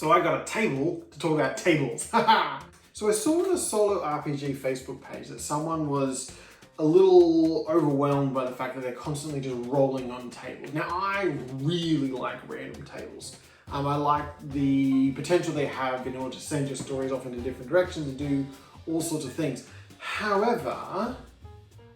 So I got a table to talk about tables. So I saw on a solo RPG Facebook page that someone was a little overwhelmed by the fact that they're constantly just rolling on tables. Now, I really like random tables. I like the potential they have in order to send your stories off into different directions and do all sorts of things. However,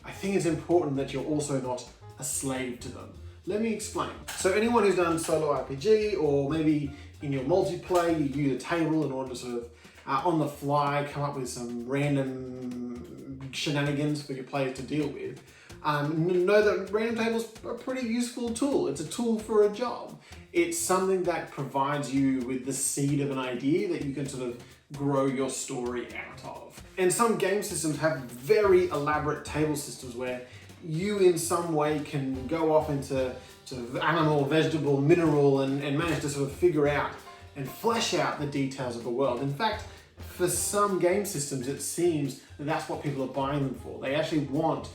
I think it's important that you're also not a slave to them. Let me explain. So anyone who's done solo RPG, or maybe in your multiplayer, you use a table in order to sort of on the fly come up with some random shenanigans for your players to deal with, know that random tables are a pretty useful tool. It's a tool for a job. It's something that provides you with the seed of an idea that you can sort of grow your story out of. And some game systems have very elaborate table systems where you in some way can go off into sort of animal, vegetable, mineral and manage to sort of figure out and flesh out the details of the world. In fact, for some game systems, it seems that that's what people are buying them for. They actually want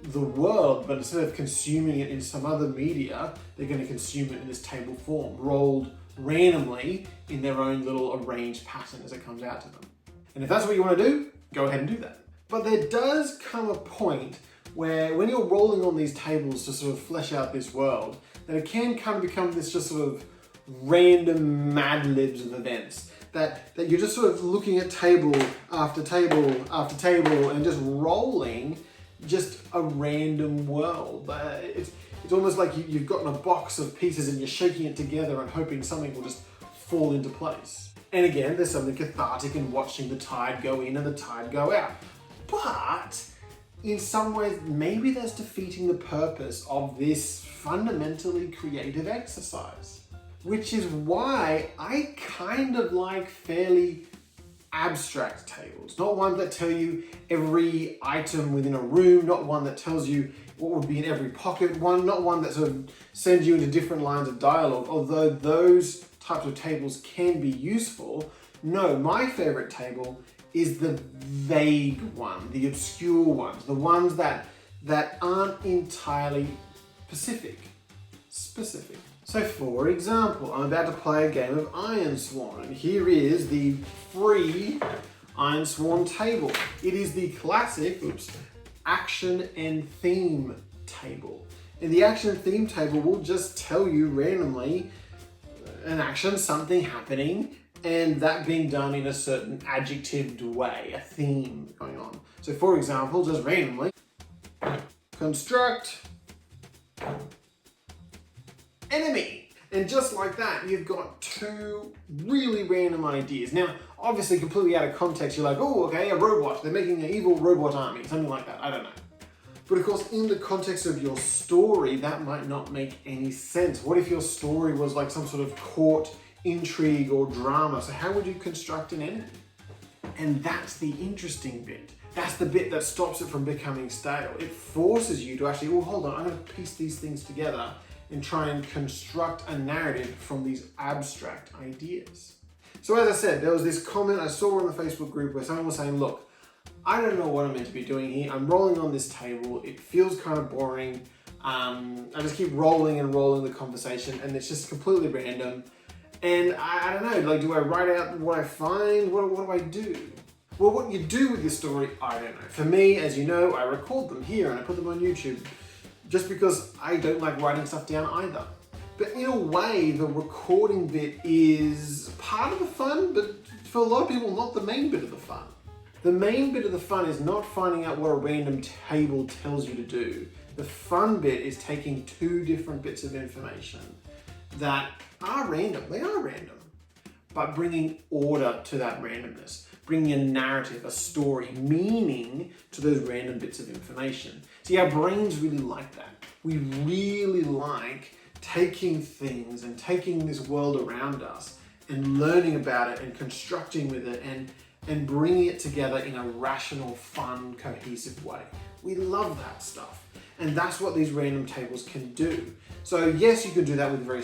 the world, but instead of consuming it in some other media, they're going to consume it in this table form, rolled randomly in their own little arranged pattern as it comes out to them. And if that's what you want to do, go ahead and do that. But there does come a point where when you're rolling on these tables to sort of flesh out this world, that it can kind of become this just sort of random Mad Libs of events. That you're just sort of looking at table after table after table and just rolling just a random world. It's almost like you've gotten a box of pieces and you're shaking it together and hoping something will just fall into place. And again, there's something cathartic in watching the tide go in and the tide go out. But in some ways, maybe that's defeating the purpose of this fundamentally creative exercise. Which is why I kind of like fairly abstract tables. Not one that tell you every item within a room, not one that tells you what would be in every pocket, not one that sort of sends you into different lines of dialogue, although those types of tables can be useful. No, my favorite table is the vague one, the obscure ones, the ones that aren't entirely specific. So for example, I'm about to play a game of Ironsworn, and here is the free Ironsworn table. It is the classic, action and theme table. And the action and theme table will just tell you randomly an action, something happening, and that being done in a certain adjectived way, a theme going on. So for example, just randomly, construct enemy. And just like that, you've got two really random ideas. Now, obviously completely out of context, you're like, oh, okay, a robot. They're making an evil robot army, something like that, I don't know. But of course, in the context of your story, that might not make any sense. What if your story was like some sort of court intrigue or drama? So how would you construct an enemy? And that's the interesting bit. That's the bit that stops it from becoming stale. It forces you to actually, oh, hold on, I'm gonna piece these things together and try and construct a narrative from these abstract ideas. So as I said, there was this comment I saw on the Facebook group where someone was saying, look, I don't know what I'm meant to be doing here. I'm rolling on this table. It feels kind of boring. I just keep rolling and rolling the conversation and it's just completely random. And I don't know, like, do I write out what I find? What do I do? Well, what you do with your story, I don't know. For me, as you know, I record them here and I put them on YouTube. Just because I don't like writing stuff down either. But in a way, the recording bit is part of the fun, but for a lot of people, not the main bit of the fun. The main bit of the fun is not finding out what a random table tells you to do. The fun bit is taking two different bits of information that are random, but bringing order to that randomness, bringing a narrative, a story, meaning to those random bits of information. See, our brains really like that. We really like taking things and taking this world around us and learning about it and constructing with it and bringing it together in a rational, fun, cohesive way. We love that stuff. And that's what these random tables can do. So yes, you can do that with very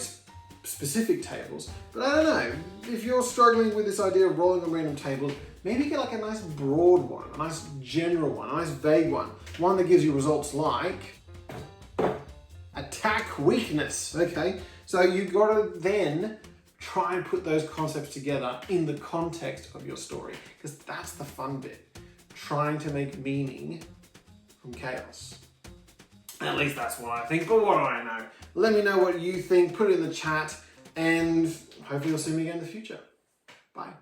specific tables, but I don't know, if you're struggling with this idea of rolling on random tables, maybe get like a nice broad one, a nice general one, a nice vague one that gives you results like attack weakness. Okay, so you've got to then try and put those concepts together in the context of your story, because that's the fun bit. Trying to make meaning from chaos. At least that's what I think, but what do I know? Let me know what you think, put it in the chat, and hopefully you'll see me again in the future. Bye.